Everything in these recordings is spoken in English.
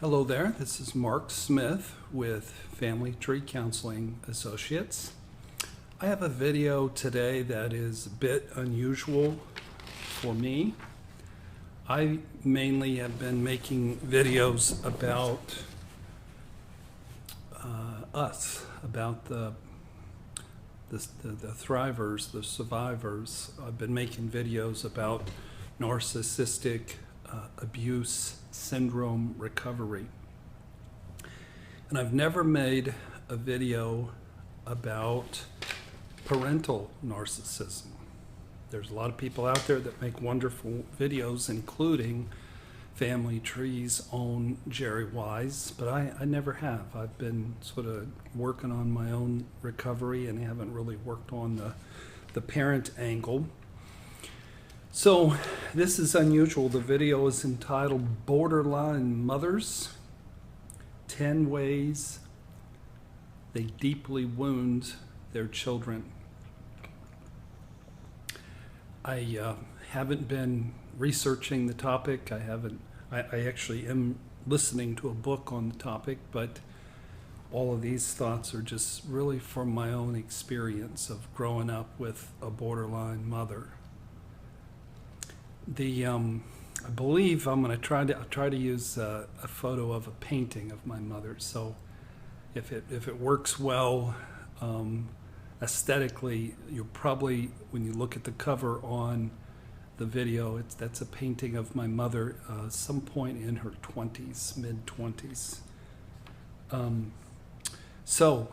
Hello there, this is Mark Smith with Family Tree Counseling Associates. I have a video today that is a bit unusual for me. I mainly have been making videos about about the thrivers, the survivors. I've been making videos about narcissistic abuse syndrome recovery. And I've never made a video about parental narcissism. There's a lot of people out there that make wonderful videos, including Family Tree's own Jerry Wise, but I never have. I've been sort of working on my own recovery and haven't really worked on the parent angle. So this is unusual. The video is entitled Borderline Mothers, 10 Ways They Deeply Wound Their Children. I haven't been researching the topic. I actually am listening to a book on the topic, but all of these thoughts are just really from my own experience of growing up with a borderline mother. I believe I'm going to try to use a photo of a painting of my mother. So if it works well aesthetically, you'll probably, when you look at the cover on the video, that's a painting of my mother some point in her 20s, mid-20s. So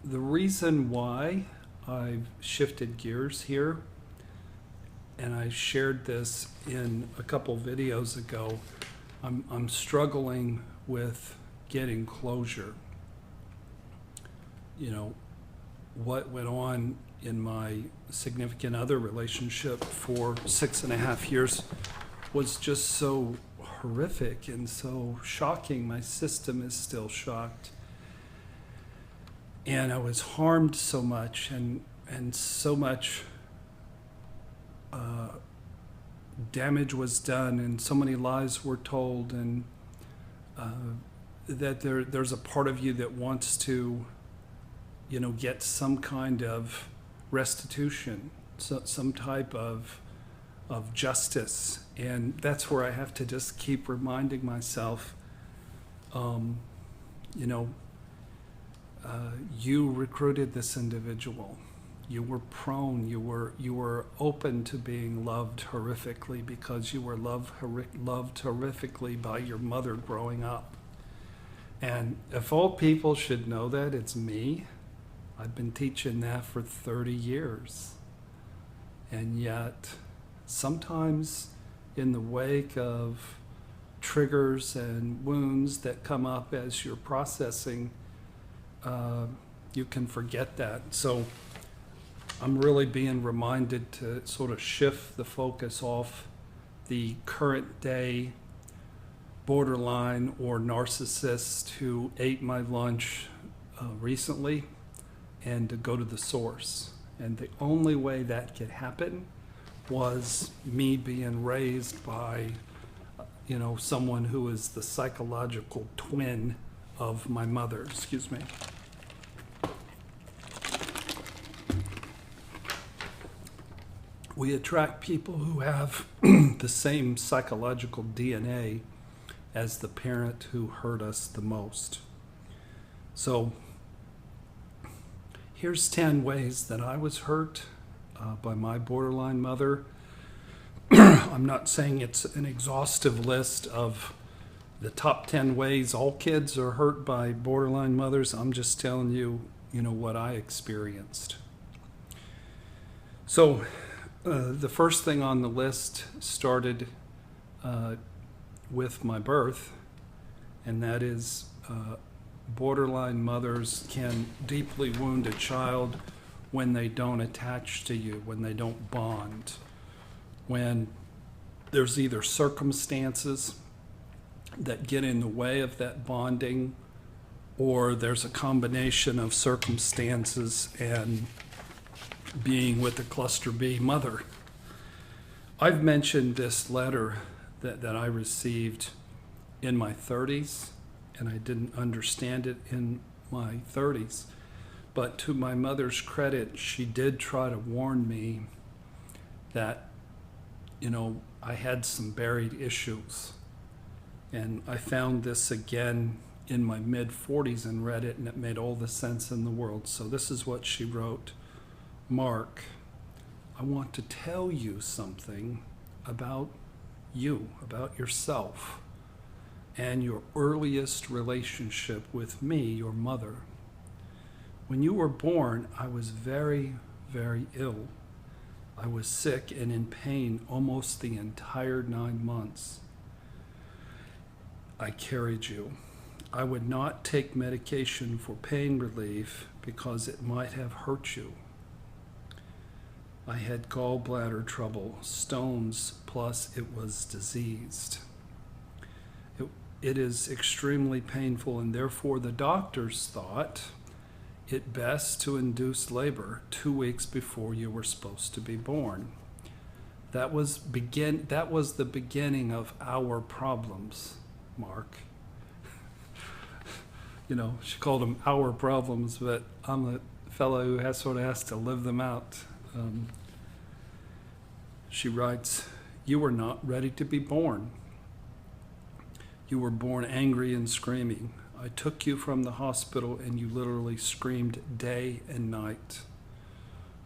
the reason why I've shifted gears here, and I shared this in a couple videos ago, I'm struggling with getting closure. You know, what went on in my significant other relationship for 6.5 years was just so horrific and so shocking. My system is still shocked. And I was harmed so much and so much damage was done, and so many lies were told, and that there's a part of you that wants to, get some kind of restitution, some type of justice. And that's where I have to just keep reminding myself, you recruited this individual. You were prone, you were open to being loved horrifically because you were loved horrifically by your mother growing up. And if all people should know that, it's me. I've been teaching that for 30 years. And yet, sometimes in the wake of triggers and wounds that come up as you're processing, you can forget that. So I'm really being reminded to sort of shift the focus off the current day borderline or narcissist who ate my lunch recently, and to go to the source. And the only way that could happen was me being raised by someone who is the psychological twin of my mother. Excuse me. We attract people who have the same psychological DNA as the parent who hurt us the most. So here's 10 ways that I was hurt by my borderline mother. I'm not saying it's an exhaustive list of the top 10 ways all kids are hurt by borderline mothers. I'm just telling you, what I experienced. So the first thing on the list started with my birth, and that is borderline mothers can deeply wound a child when they don't attach to you, when they don't bond, when there's either circumstances that get in the way of that bonding, or there's a combination of circumstances and being with a cluster B mother. I've mentioned this letter that I received in my 30s, and I didn't understand it in my 30s. But to my mother's credit, she did try to warn me that, I had some buried issues. And I found this again in my mid-40s and read it, and it made all the sense in the world. So this is what she wrote. Mark, I want to tell you something about you, about yourself, and your earliest relationship with me, your mother. When you were born, I was very, very ill. I was sick and in pain almost the entire 9 months. I carried you. I would not take medication for pain relief because it might have hurt you. I had gallbladder trouble, stones, plus it was diseased. It is extremely painful, and therefore the doctors thought it best to induce labor 2 weeks before you were supposed to be born. That was the beginning of our problems, Mark. She called them our problems, but I'm the fellow who has to live them out. She writes, you were not ready to be born. You were born angry and screaming. I took you from the hospital and you literally screamed day and night.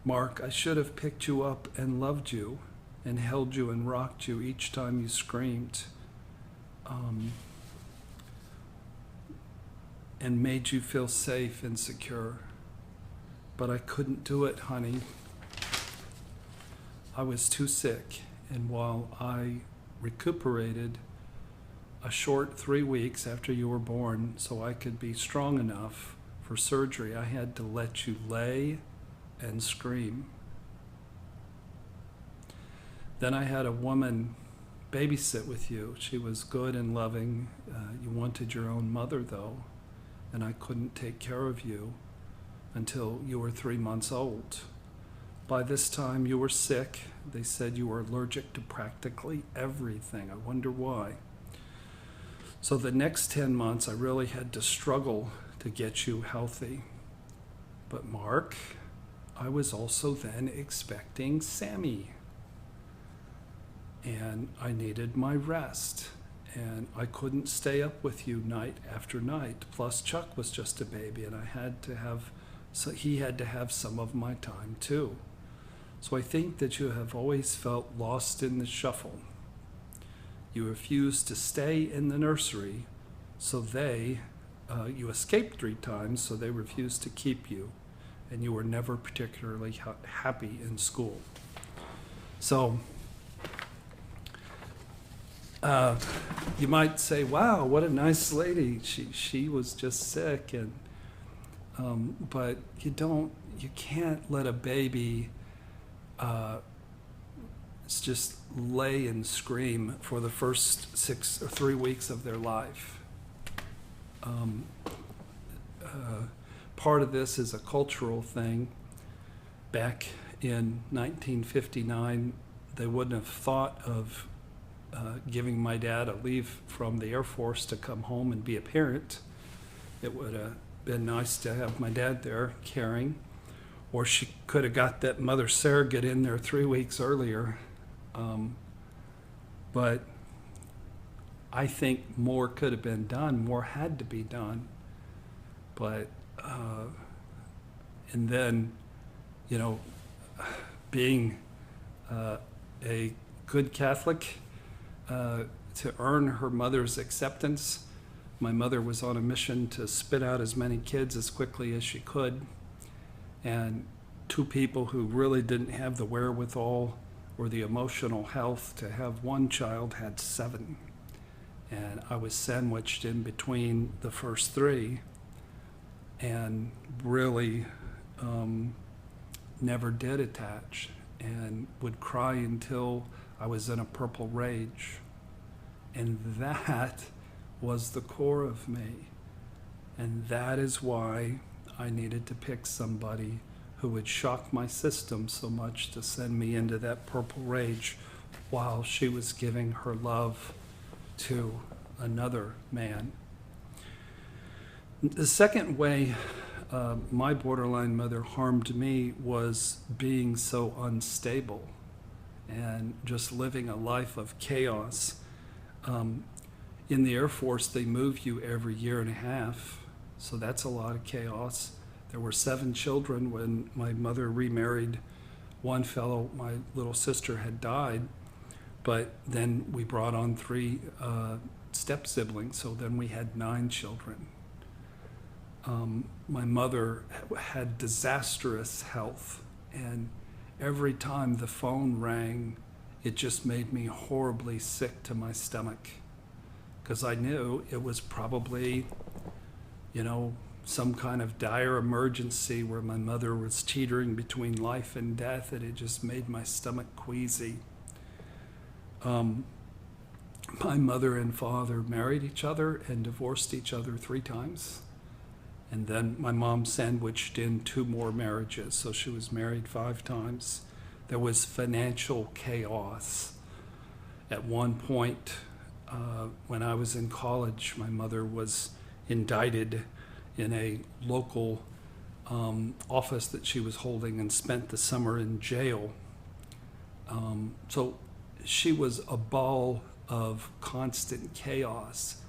Mark, I should have picked you up and loved you and held you and rocked you each time you screamed. And made you feel safe and secure. But I couldn't do it, honey. I was too sick, and while I recuperated a short 3 weeks after you were born so I could be strong enough for surgery, I had to let you lay and scream. Then I had a woman babysit with you. She was good and loving. You wanted your own mother, though, and I couldn't take care of you until you were 3 months old. By this time, you were sick. They said you were allergic to practically everything. I wonder why. So the next 10 months, I really had to struggle to get you healthy. But Mark, I was also then expecting Sammy. And I needed my rest. And I couldn't stay up with you night after night. Plus, Chuck was just a baby, and he had to have some of my time too. So I think that you have always felt lost in the shuffle. You refused to stay in the nursery, so you escaped 3 times, so they refused to keep you, and you were never particularly happy in school. So you might say, wow, what a nice lady. She was just sick, and but you can't let a baby just lay and scream for the first 6 or 3 weeks of their life. Part of this is a cultural thing. Back in 1959, they wouldn't have thought of giving my dad a leave from the Air Force to come home and be a parent. It would have been nice to have my dad there caring, or she could have got that mother surrogate in there 3 weeks earlier. But I think more could have been done, more had to be done. But, and then, being a good Catholic, to earn her mother's acceptance, my mother was on a mission to spit out as many kids as quickly as she could. And 2 people who really didn't have the wherewithal or the emotional health to have 1 child had 7. And I was sandwiched in between the first 3 and really never did attach, and would cry until I was in a purple rage. And that was the core of me. And that is why I needed to pick somebody who would shock my system so much to send me into that purple rage while she was giving her love to another man. The second way my borderline mother harmed me was being so unstable and just living a life of chaos. In the Air Force, they move you every year and a half, so that's a lot of chaos. There were 7 children when my mother remarried one fellow. My little sister had died, but then we brought on 3 step siblings, so then we had 9 children. My mother had disastrous health, and every time the phone rang, it just made me horribly sick to my stomach, because I knew it was probably, some kind of dire emergency where my mother was teetering between life and death, and it just made my stomach queasy. My mother and father married each other and divorced each other 3 times. And then my mom sandwiched in 2 more marriages, so she was married 5 times. There was financial chaos. At one point, when I was in college, my mother was indicted in a local office that she was holding and spent the summer in jail. So she was a ball of constant chaos,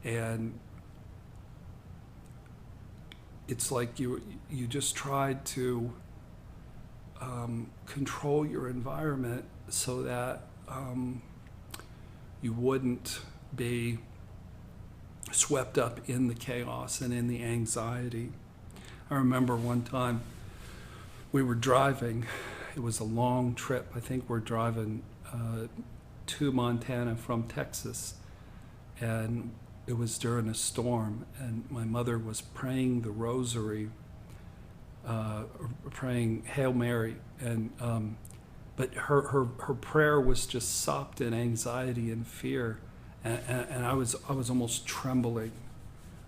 and it's like you just tried to control your environment so that you wouldn't be swept up in the chaos and in the anxiety. I remember one time we were driving. It was a long trip. I think we're driving to Montana from Texas, and it was during a storm, and my mother was praying the rosary, praying Hail Mary, and but her prayer was just sopped in anxiety and fear, and I was almost trembling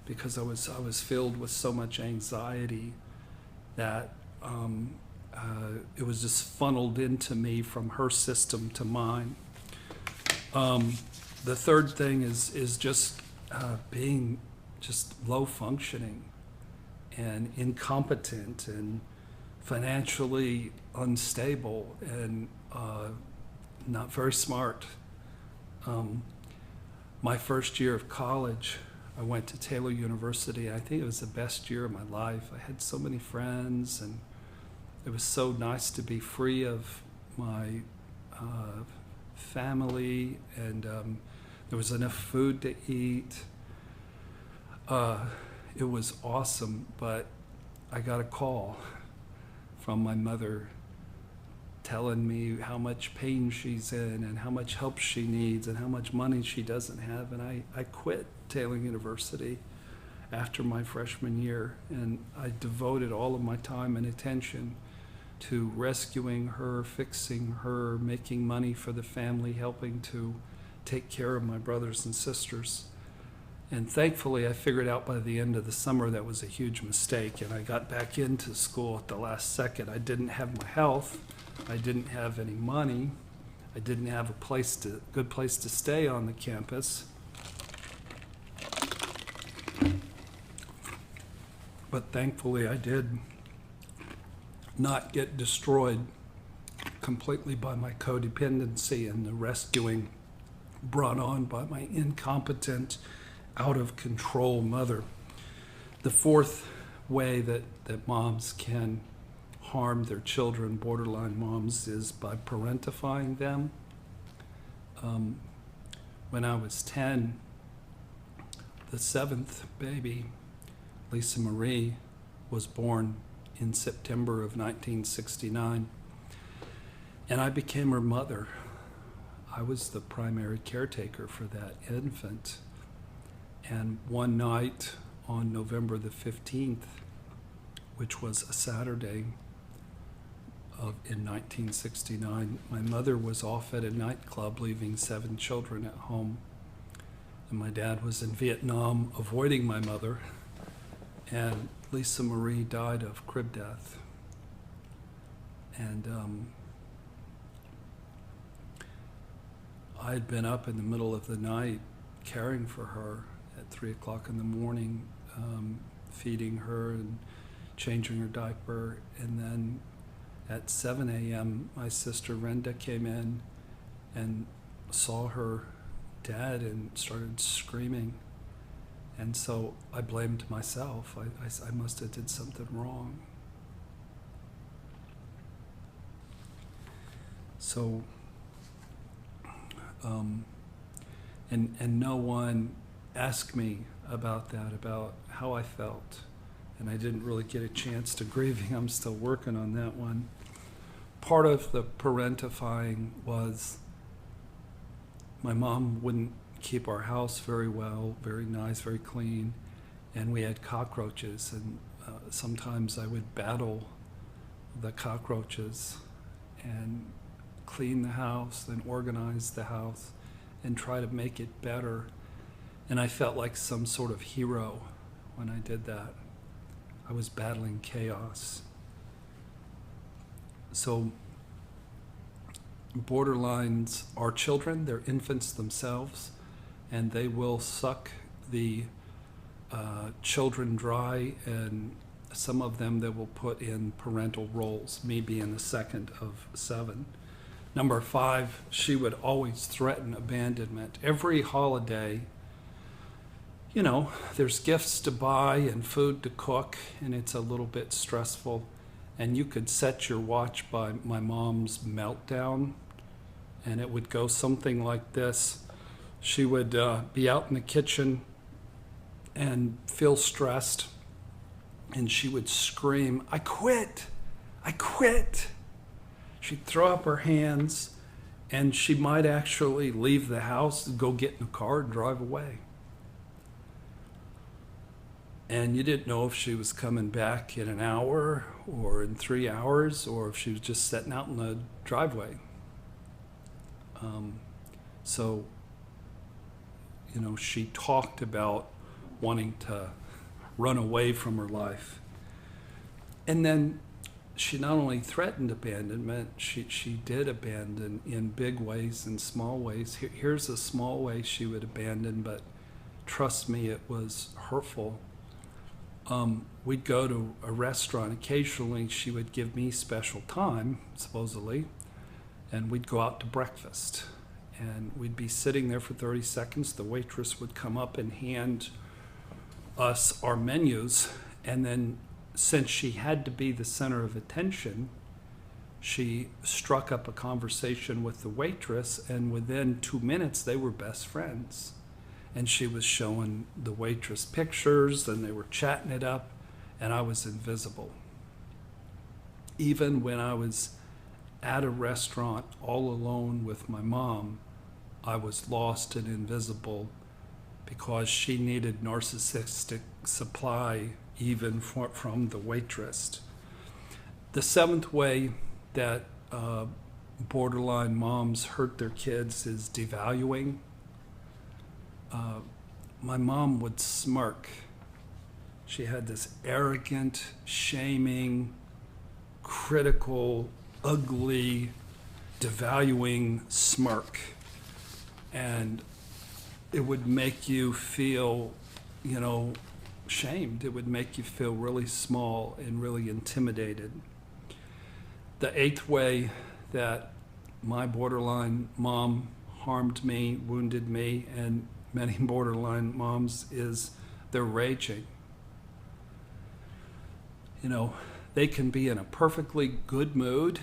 because I was filled with so much anxiety that it was just funneled into me from her system to mine. The third thing is just being just low functioning and incompetent and financially unstable and not very smart. My first year of college, I went to Taylor University. I think it was the best year of my life. I had so many friends, and it was so nice to be free of my family, and there was enough food to eat. It was awesome, but I got a call from my mother telling me how much pain she's in and how much help she needs and how much money she doesn't have. And I quit Taylor University after my freshman year, and I devoted all of my time and attention to rescuing her, fixing her, making money for the family, helping to take care of my brothers and sisters. And thankfully, I figured out by the end of the summer that was a huge mistake, and I got back into school at the last second. I didn't have my health, I didn't have any money, I didn't have a good place to stay on the campus. But thankfully, I did not get destroyed completely by my codependency and the rescuing brought on by my incompetent, out of control mother. The fourth way that moms can harm their children, borderline moms, is by parentifying them. When I was 10, the 7th baby, Lisa Marie, was born in September of 1969, and I became her mother. I was the primary caretaker for that infant. And one night on November the 15th, which was a Saturday in 1969, my mother was off at a nightclub leaving 7 children at home. And my dad was in Vietnam avoiding my mother, and Lisa Marie died of crib death. And I had been up in the middle of the night caring for her at 3 o'clock in the morning, feeding her and changing her diaper. And then at 7 a.m., my sister Renda came in and saw her dead and started screaming. And so I blamed myself. I must have did something wrong. So, and no one asked me about that, about how I felt. And I didn't really get a chance to grieving. I'm still working on that one. Part of the parentifying was my mom wouldn't keep our house very well, very nice, very clean, and we had cockroaches, and sometimes I would battle the cockroaches and clean the house and organize the house and try to make it better. And I felt like some sort of hero when I did that. I was battling chaos. So borderlines are children, they're infants themselves, and they will suck the children dry, and some of them they will put in parental roles, me being the second of 7. Number 5, she would always threaten abandonment. Every holiday, you know, there's gifts to buy and food to cook, and it's a little bit stressful. And you could set your watch by my mom's meltdown, and it would go something like this. She would be out in the kitchen and feel stressed, and she would scream, "I quit! I quit!" She'd throw up her hands, and she might actually leave the house, go get in the car, and drive away. And you didn't know if she was coming back in an hour or in 3 hours, or if she was just sitting out in the driveway. So, you know, she talked about wanting to run away from her life. And then she not only threatened abandonment, she did abandon in big ways and small ways. Here's a small way she would abandon, but trust me, it was hurtful. We'd go to a restaurant. Occasionally, she would give me special time, supposedly, and we'd go out to breakfast. And we'd be sitting there for 30 seconds. The waitress would come up and hand us our menus. And then, since she had to be the center of attention, she struck up a conversation with the waitress, and within 2 minutes, they were best friends. And she was showing the waitress pictures, and they were chatting it up, and I was invisible. Even when I was at a restaurant all alone with my mom, I was lost and invisible because she needed narcissistic supply even from the waitress. The 7th way that borderline moms hurt their kids is devaluing. My mom would smirk. She had this arrogant, shaming, critical, ugly, devaluing smirk. And it would make you feel, you know, shamed. It would make you feel really small and really intimidated. The 8th way that my borderline mom harmed me, wounded me, and many borderline moms is they're raging. You know, they can be in a perfectly good mood,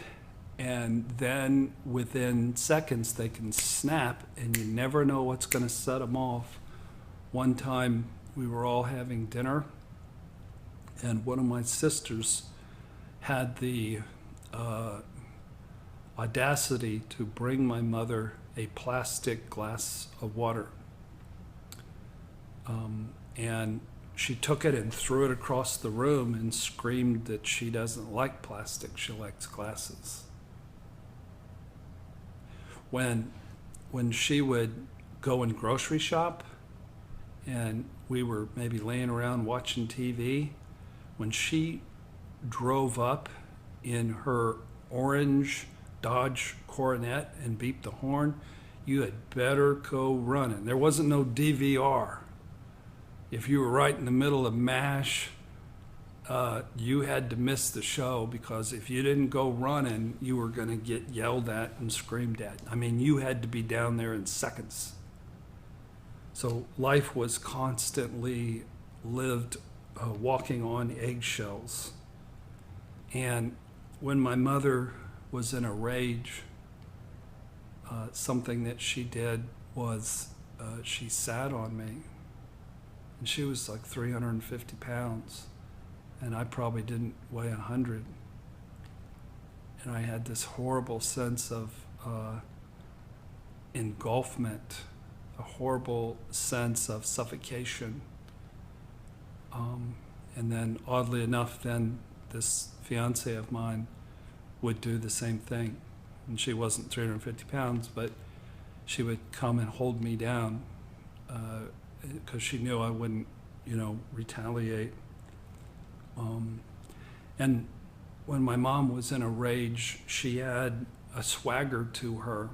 and then within seconds they can snap, and you never know what's going to set them off. One time we were all having dinner, and one of my sisters had the audacity to bring my mother a plastic glass of water. And she took it and threw it across the room and screamed that she doesn't like plastic, she likes glasses. When she would go and grocery shop, and we were maybe laying around watching TV, when she drove up in her orange Dodge Coronet and beeped the horn, you had better go running. There wasn't no DVR. If you were right in the middle of MASH, you had to miss the show, because if you didn't go running, you were going to get yelled at and screamed at. I mean, you had to be down there in seconds. So life was constantly lived walking on eggshells. And when my mother was in a rage, something that she did was she sat on me. And she was like 350 pounds. And I probably didn't weigh 100. And I had this horrible sense of engulfment, a horrible sense of suffocation. And then, oddly enough, then this fiance of mine would do the same thing. And she wasn't 350 pounds, but she would come and hold me down because she knew I wouldn't, retaliate. And when my mom was in a rage, she had a swagger to her.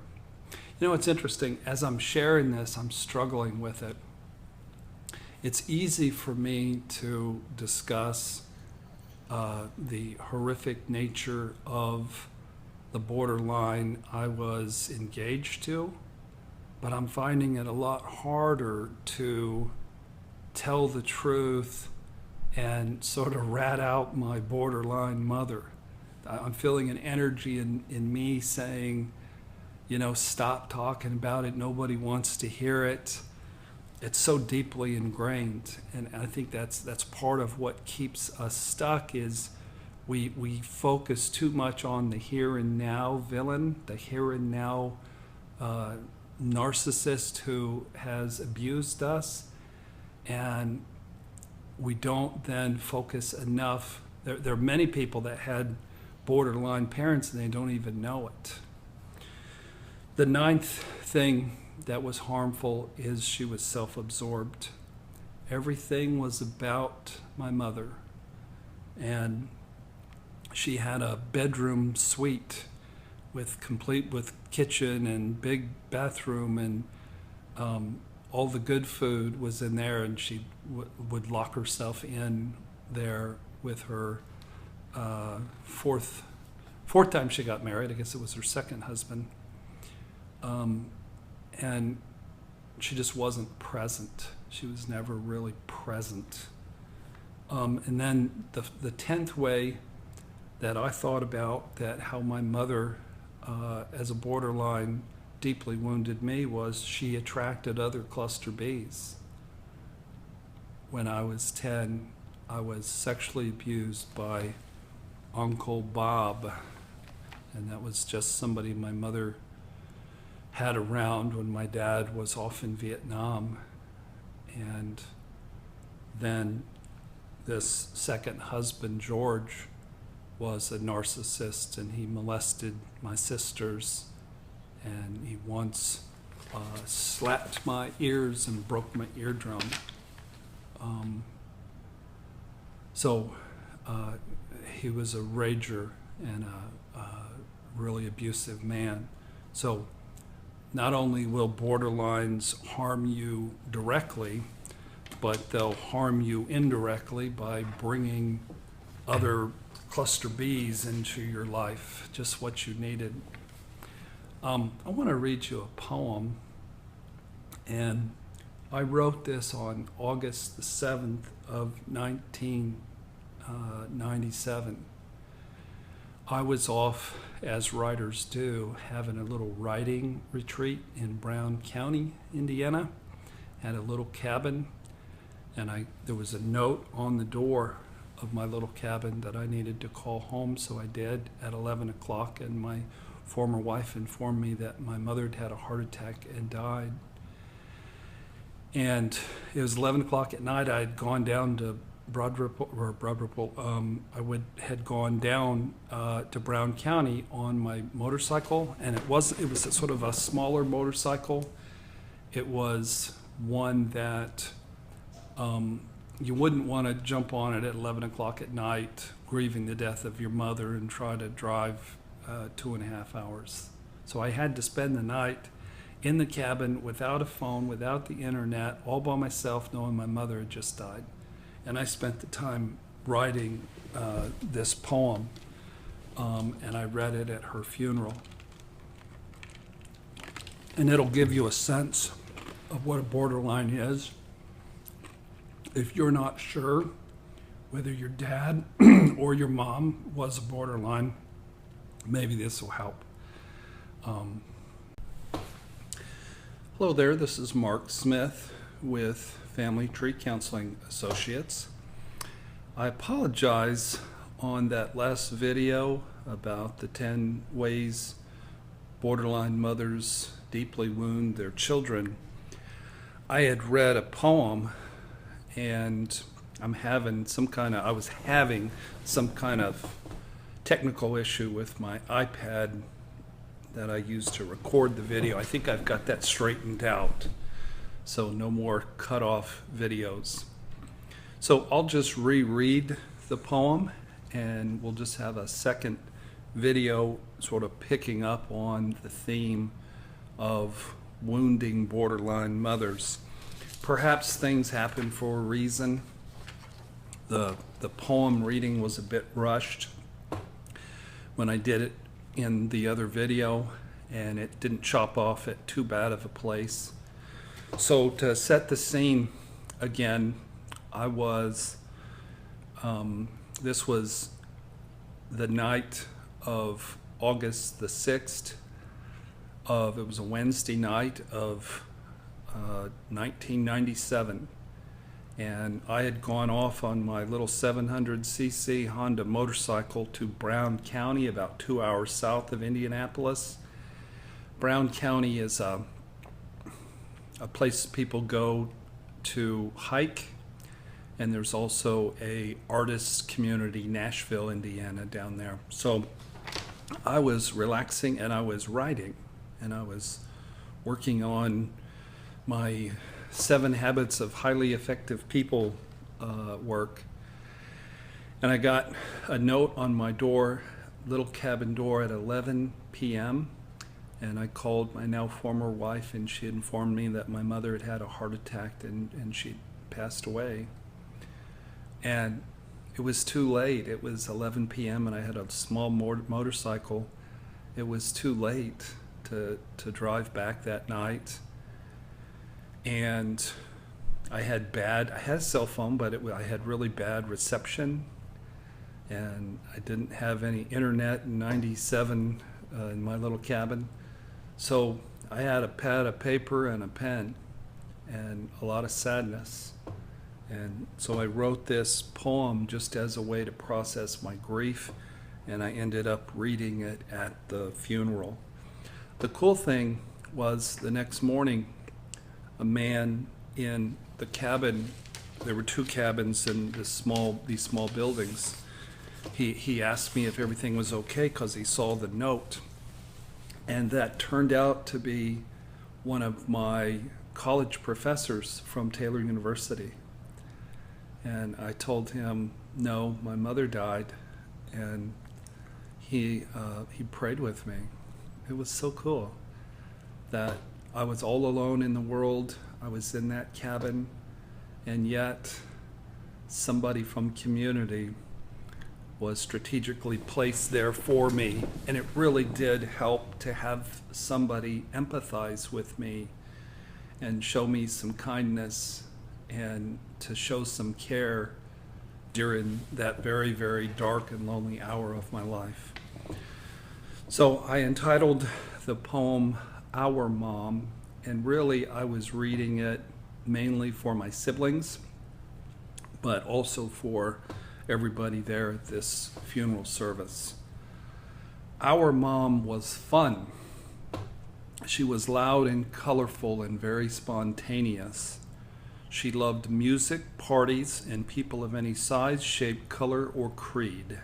It's interesting. As I'm sharing this, I'm struggling with it. It's easy for me to discuss the horrific nature of the borderline I was engaged to, but I'm finding it a lot harder to tell the truth and sort of rat out my borderline mother. I'm feeling an energy in me saying, stop talking about it. Nobody wants to hear it. It's so deeply ingrained. And I think that's part of what keeps us stuck is we focus too much on the here and now villain, the here and now narcissist who has abused us. And we don't then focus enough. There are many people that had borderline parents and they don't even know it. The ninth thing that was harmful is she was self-absorbed. Everything was about my mother. And she had a bedroom suite complete with kitchen and big bathroom, and all the good food was in there, and she would lock herself in there with her fourth time she got married. I guess it was her second husband. And she just wasn't present. She was never really present. And then the 10th way that I thought about that how my mother, as a borderline, deeply wounded me was she attracted other cluster Bs. When I was 10, I was sexually abused by Uncle Bob. And that was just somebody my mother had around when my dad was off in Vietnam. And then this second husband, George, was a narcissist, and he molested my sisters, and he once slapped my ears and broke my eardrum. So he was a rager and a really abusive man. So not only will borderlines harm you directly, but they'll harm you indirectly by bringing other cluster Bs into your life, just what you needed. I want to read you a poem, and I wrote this on August the 7th of 1997. I was off, as writers do, having a little writing retreat in Brown County, Indiana. Had a little cabin, and there was a note on the door of my little cabin that I needed to call home, so I did at 11 o'clock, and my former wife informed me that my mother had had a heart attack and died. And it was 11 o'clock at night. I had gone down to had gone down to Brown County on my motorcycle, and it was sort of a smaller motorcycle. It was one that you wouldn't want to jump on it at 11 o'clock at night, grieving the death of your mother, and try to drive 2.5 hours. So I had to spend the night in the cabin without a phone, without the internet, all by myself, knowing my mother had just died. And I spent the time writing this poem, and I read it at her funeral. And it'll give you a sense of what a borderline is. If you're not sure whether your dad or your mom was a borderline, maybe this will help. Hello there, this is Mark Smith with Family Tree Counseling Associates. I apologize on that last video about the 10 ways borderline mothers deeply wound their children. I had read a poem, and I was having some kind of technical issue with my iPad that I used to record the video. I think I've got that straightened out, so no more cut off videos. So I'll just reread the poem, and we'll just have a second video sort of picking up on the theme of wounding borderline mothers. Perhaps things happen for a reason. The poem reading was a bit rushed when I did it in the other video, and it didn't chop off at too bad of a place. So to set the scene again, this was the night of August the 6th it was a Wednesday night of 1997, and I had gone off on my little 700cc Honda motorcycle to Brown County, about 2 hours south of Indianapolis. Brown County is a place people go to hike, and there's also a artist community, Nashville, Indiana, down there. So I was relaxing, and I was writing, and I was working on my 7 Habits of Highly Effective People work. And I got a note on my door, little cabin door, at 11 p.m. And I called my now former wife, and she informed me that my mother had had a heart attack and she'd passed away. And it was too late. It was 11 p.m. and I had a small motorcycle. It was too late to drive back that night. And I had a cell phone, but I had really bad reception, and I didn't have any internet in 97 in my little cabin. So I had a pad of paper and a pen and a lot of sadness. And so I wrote this poem just as a way to process my grief, and I ended up reading it at the funeral. The cool thing was, the next morning, a man in the cabin, there were 2 cabins in these small buildings, he asked me if everything was okay because he saw the note. And that turned out to be one of my college professors from Taylor University. And I told him, no, my mother died, and he prayed with me. It was so cool that I was all alone in the world. I was in that cabin, and yet somebody from community was strategically placed there for me. And it really did help to have somebody empathize with me and show me some kindness and to show some care during that very, very dark and lonely hour of my life. So I entitled the poem Our Mom, and really I was reading it mainly for my siblings, but also for everybody there at this funeral service. Our mom was fun. She was loud and colorful and very spontaneous. She loved music, parties, and people of any size, shape, color, or creed.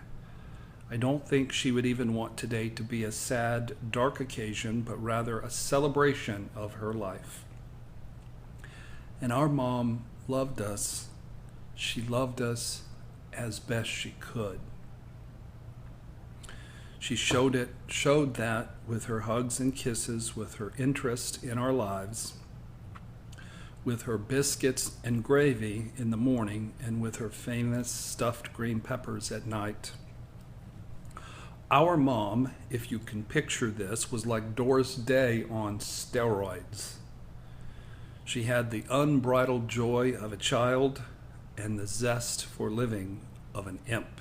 I don't think she would even want today to be a sad, dark occasion, but rather a celebration of her life. And our mom loved us. She loved us as best she could. She showed that with her hugs and kisses, with her interest in our lives, with her biscuits and gravy in the morning, and with her famous stuffed green peppers at night. Our mom, if you can picture this, was like Doris Day on steroids. She had the unbridled joy of a child and the zest for living of an imp,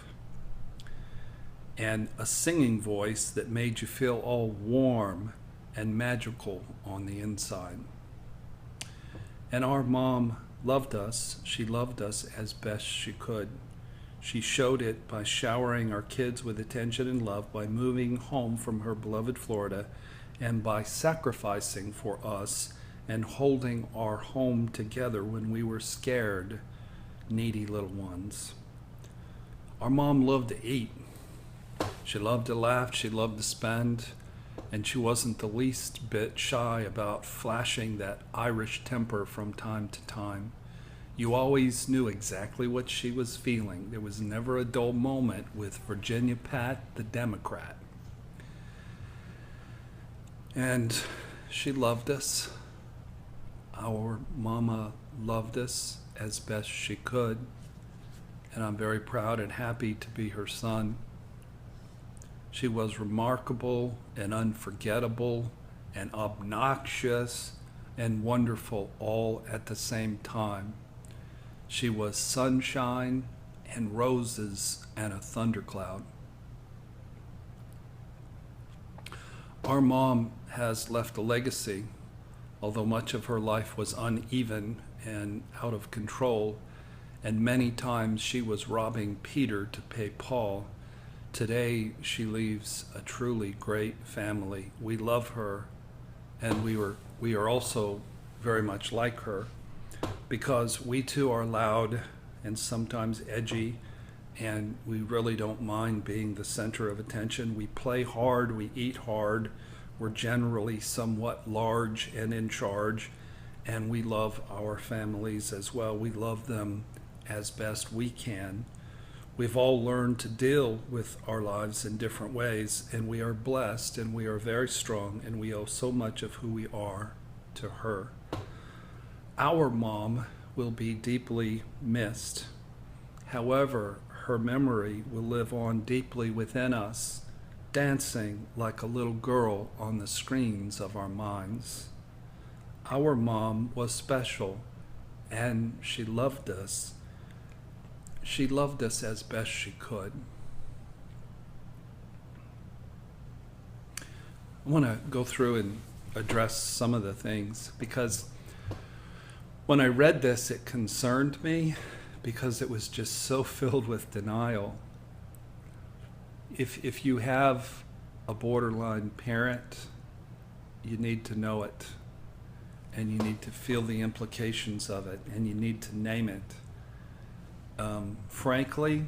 and a singing voice that made you feel all warm and magical on the inside. And our mom loved us. She loved us as best she could. She showed it by showering our kids with attention and love, by moving home from her beloved Florida, and by sacrificing for us and holding our home together when we were scared, needy little ones. Our mom loved to eat. She loved to laugh, she loved to spend, and she wasn't the least bit shy about flashing that Irish temper from time to time. You always knew exactly what she was feeling. There was never a dull moment with Virginia Pat, the Democrat. And she loved us. Our mama loved us as best she could, and I'm very proud and happy to be her son. She was remarkable and unforgettable and obnoxious and wonderful all at the same time. She was sunshine and roses and a thundercloud. Our mom has left a legacy. Although much of her life was uneven and out of control, and many times she was robbing Peter to pay Paul, today she leaves a truly great family. We love her, and we are also very much like her, because we too are loud and sometimes edgy, and we really don't mind being the center of attention. We play hard, we eat hard, we're generally somewhat large and in charge, and we love our families as well. We love them as best we can. We've all learned to deal with our lives in different ways, and we are blessed, and we are very strong, and we owe so much of who we are to her. Our mom will be deeply missed. However, her memory will live on deeply within us, dancing like a little girl on the screens of our minds. Our mom was special, and she loved us. She loved us as best she could. I want to go through and address some of the things, because when I read this, it concerned me because it was just so filled with denial. If you have a borderline parent, you need to know it, and you need to feel the implications of it, and you need to name it. Frankly,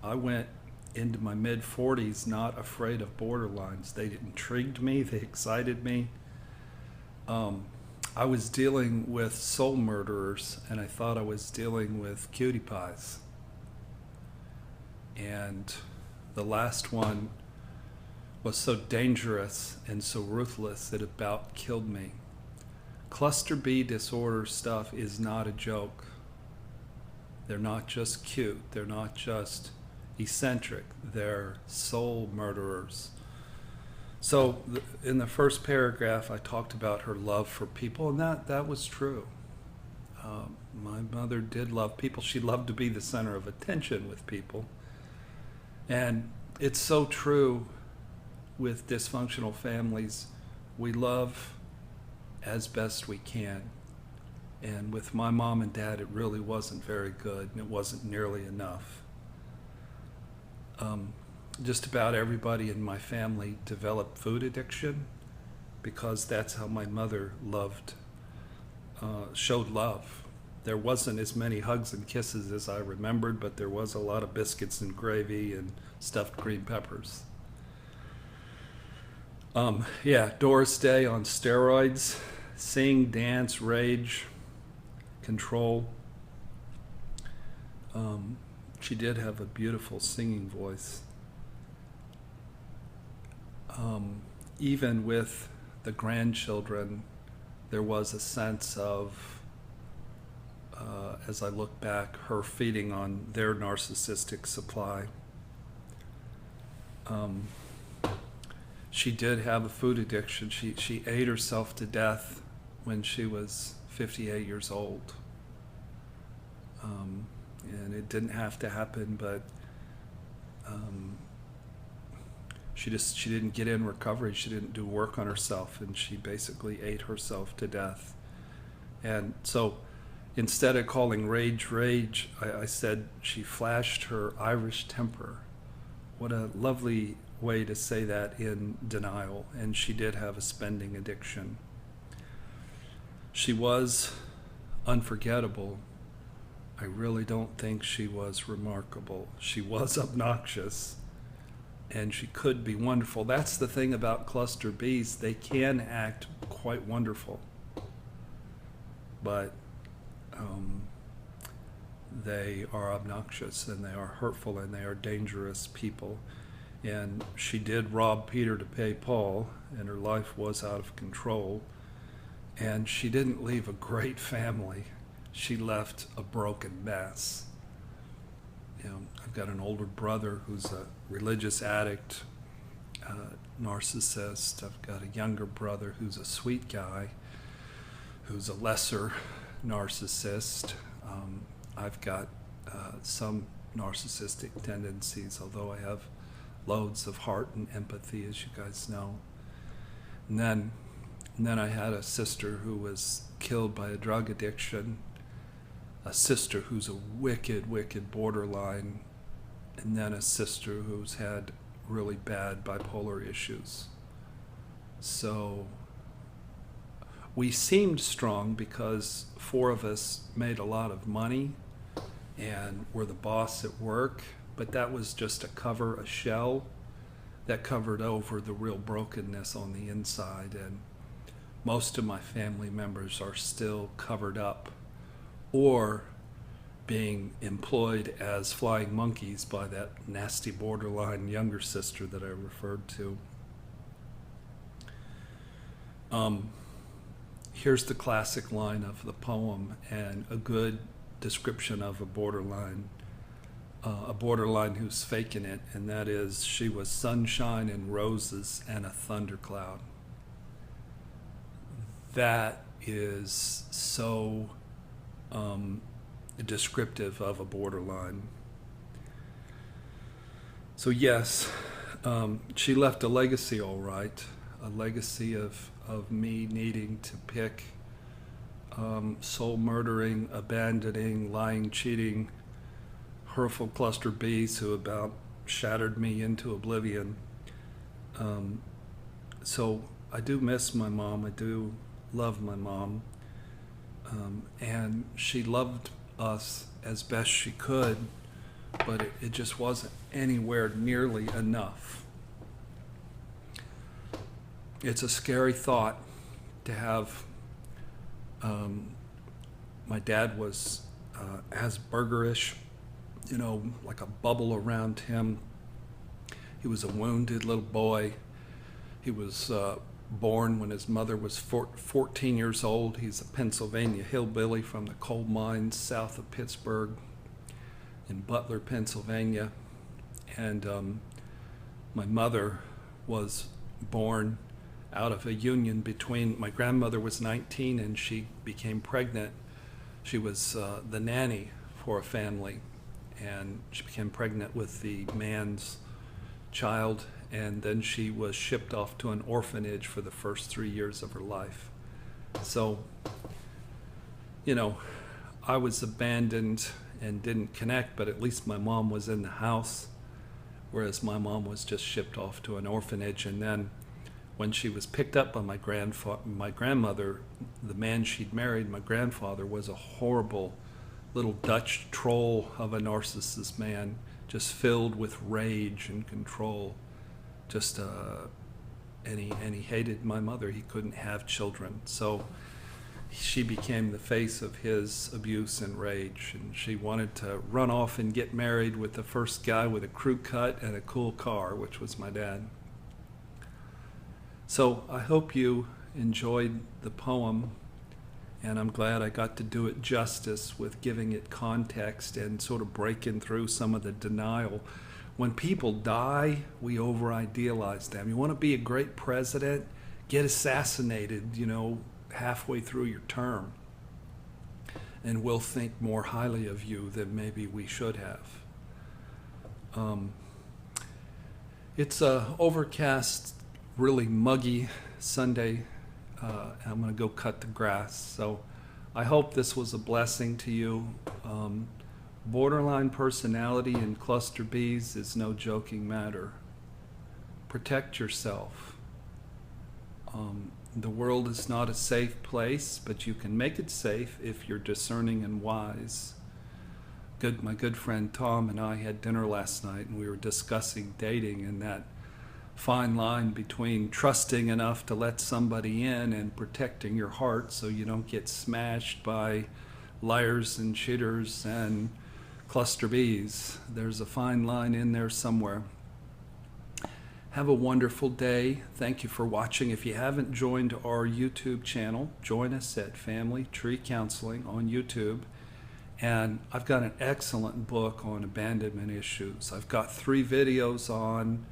I went into my mid-40s not afraid of borderlines. They intrigued me, they excited me. I was dealing with soul murderers, and I thought I was dealing with cutie pies. And the last one was so dangerous and so ruthless that it about killed me. Cluster B disorder stuff is not a joke. They're not just cute. They're not just eccentric. They're soul murderers. So in the first paragraph, I talked about her love for people, and that was true. My mother did love people. She loved to be the center of attention with people. And it's so true with dysfunctional families. We love as best we can. And with my mom and dad, it really wasn't very good, and it wasn't nearly enough. Just about everybody in my family developed food addiction, because that's how my mother showed love. There wasn't as many hugs and kisses as I remembered, but there was a lot of biscuits and gravy and stuffed green peppers. Doris Day on steroids, sing, dance, rage, control. She did have a beautiful singing voice. even with the grandchildren, there was a sense of, as I look back, her feeding on their narcissistic supply. She did have a food addiction. She ate herself to death when she was 58 years old. And it didn't have to happen, but she didn't get in recovery. She didn't do work on herself, and she basically ate herself to death. And so instead of calling rage, I said she flashed her Irish temper. What a lovely way to say that in denial. And she did have a spending addiction. She was unforgettable. I really don't think she was remarkable. She was obnoxious, and she could be wonderful. That's the thing about cluster Bs. They can act quite wonderful, but they are obnoxious, and they are hurtful, and they are dangerous people. And she did rob Peter to pay Paul, and her life was out of control. And she didn't leave a great family. She left a broken mess. I've got an older brother who's a religious addict, narcissist. I've got a younger brother who's a sweet guy, who's a lesser narcissist. I've got some narcissistic tendencies, although I have loads of heart and empathy, as you guys know. And then I had a sister who was killed by a drug addiction, a sister who's a wicked, wicked borderline, and then a sister who's had really bad bipolar issues. So we seemed strong because 4 of us made a lot of money and were the boss at work, but that was just a cover, a shell that covered over the real brokenness on the inside. And most of my family members are still covered up or being employed as flying monkeys by that nasty borderline younger sister that I referred to. Here's the classic line of the poem, and a good description of a borderline who's faking it, and that is, she was sunshine and roses and a thundercloud. That is so descriptive of a borderline. So yes, she left a legacy, all right, a legacy of me needing to pick soul murdering, abandoning, lying, cheating, hurtful cluster Bs who about shattered me into oblivion. So I do miss my mom. I do love my mom. And she loved us as best she could, but it just wasn't anywhere nearly enough. It's a scary thought to have. My dad was Aspergerish, like a bubble around him. He was a wounded little boy. He was born when his mother was 14 years old. He's a Pennsylvania hillbilly from the coal mines south of Pittsburgh in Butler, Pennsylvania. And my mother was born out of a union between, my grandmother was 19 and she became pregnant. She was the nanny for a family, and she became pregnant with the man's child, and then she was shipped off to an orphanage for the first 3 years of her life. So, I was abandoned and didn't connect, but at least my mom was in the house, whereas my mom was just shipped off to an orphanage. And then when she was picked up by my grandmother, the man she'd married, my grandfather, was a horrible little Dutch troll of a narcissist man, just filled with rage and control. And he hated my mother. He couldn't have children. So she became the face of his abuse and rage, and she wanted to run off and get married with the first guy with a crew cut and a cool car, which was my dad. So I hope you enjoyed the poem, and I'm glad I got to do it justice with giving it context and sort of breaking through some of the denial. When people die, we over-idealize them. You want to be a great president? Get assassinated, halfway through your term, and we'll think more highly of you than maybe we should have. It's a overcast, really muggy Sunday. I'm going to go cut the grass. So I hope this was a blessing to you. Borderline personality and cluster Bs is no joking matter. Protect yourself. The world is not a safe place, but you can make it safe if you're discerning and wise. My good friend Tom and I had dinner last night, and we were discussing dating and that fine line between trusting enough to let somebody in and protecting your heart so you don't get smashed by liars and cheaters and cluster Bs. There's a fine line in there somewhere. Have a wonderful day. Thank you for watching. If you haven't joined our YouTube channel, join us at Family Tree Counseling on YouTube. And I've got an excellent book on abandonment issues. I've got 3 videos on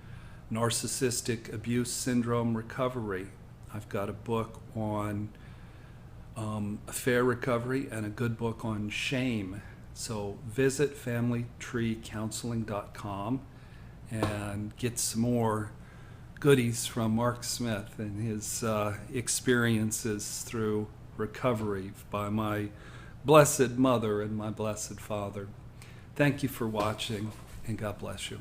Narcissistic Abuse Syndrome recovery. I've got a book on affair recovery and a good book on shame. So visit familytreecounseling.com and get some more goodies from Mark Smith and his experiences through recovery by my blessed mother and my blessed father. Thank you for watching, and God bless you.